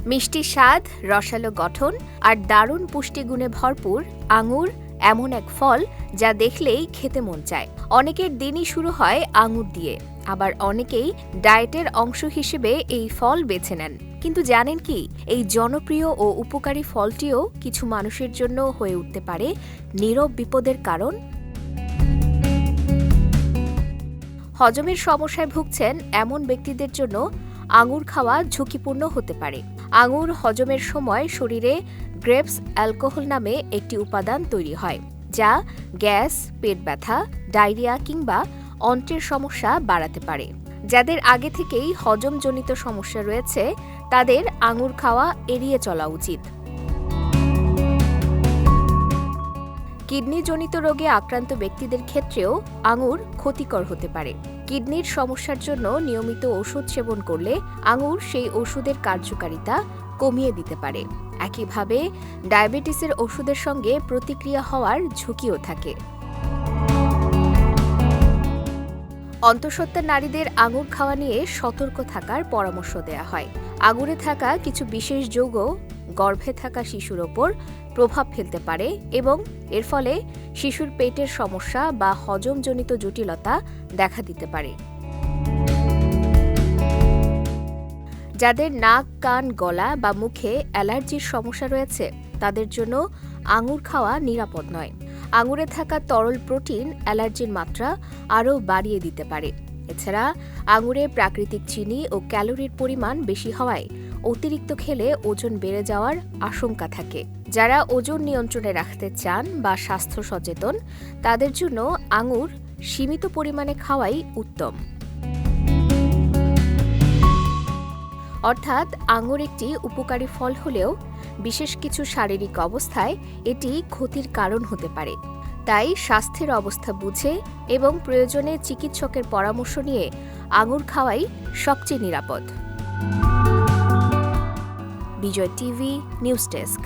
মিষ্টি স্বাদ, রসালো গঠন আর দারুণ পুষ্টিগুণে ভরপুর আঙুর এমন এক ফল যা দেখলেই খেতে মন চায়। অনেকের দিনই শুরু হয় আঙুর দিয়ে, আবার অনেকেই ডায়েটের অংশ হিসেবে এই ফল বেছে নেন। কিন্তু জানেন কি, এই জনপ্রিয় ও উপকারী ফলটিও কিছু মানুষের জন্য হয়ে উঠতে পারে নীরব বিপদের কারণ। হজমের সমস্যায় ভুগছেন এমন ব্যক্তিদের জন্য আঙুর খাওয়া ঝুঁকিপূর্ণ হতে পারে। আঙুর হজমের সময় শরীরে গ্রেপস অ্যালকোহল নামে একটি উপাদান তৈরি হয়, যা গ্যাস, পেট ব্যথা, ডায়রিয়া কিংবা অন্ত্রের সমস্যা বাড়াতে পারে। যাদের আগে থেকেই হজমজনিত সমস্যা রয়েছে তাদের আঙুর খাওয়া এড়িয়ে চলা উচিত। কিডনিজনিত রোগে আক্রান্ত ব্যক্তিদের ক্ষেত্রেও আঙুর ক্ষতিকর হতে পারে। কিডনির সমস্যার জন্য নিয়মিত ওষুধ সেবন করলে আঙুর সেই ওষুধের কার্যকারিতা কমিয়ে দিতে পারে। একইভাবে ডায়াবেটিসের ওষুধের সঙ্গে প্রতিক্রিয়া হওয়ার ঝুঁকিও থাকে। অন্তঃসত্ত্বা নারীদের আঙুর খাওয়া নিয়ে সতর্ক থাকার পরামর্শ দেওয়া হয়। আঙুরে থাকা কিছু বিশেষ যৌগ গর্ভে থাকা শিশুর ওপর প্রভাব ফেলতে পারে এবং এর ফলে শিশুর পেটের সমস্যা বা হজমজনিত জটিলতা দেখা দিতে পারে। যাদের নাক, কান, গলা বা মুখে অ্যালার্জির সমস্যা রয়েছে তাদের জন্য আঙুর খাওয়া নিরাপদ নয়। আঙুরে থাকা তরল প্রোটিন অ্যালার্জির মাত্রা আরও বাড়িয়ে দিতে পারে। এছাড়া আঙুরে প্রাকৃতিক চিনি ও ক্যালোরির পরিমাণ বেশি হওয়ায় অতিরিক্ত খেলে ওজন বেড়ে যাওয়ার আশঙ্কা থাকে। যারা ওজন নিয়ন্ত্রণে রাখতে চান বা স্বাস্থ্য সচেতন তাদের জন্য আঙুর সীমিত পরিমাণে খাওয়াই উত্তম। অর্থাৎ আঙুর একটি উপকারী ফল হলেও বিশেষ কিছু শারীরিক অবস্থায় এটি ক্ষতির কারণ হতে পারে। তাই স্বাস্থ্যের অবস্থা বুঝে এবং প্রয়োজনে চিকিৎসকের পরামর্শ নিয়ে আঙুর খাওয়াই সবচেয়ে নিরাপদ। বিজয় টিভি নিউজ ডেস্ক।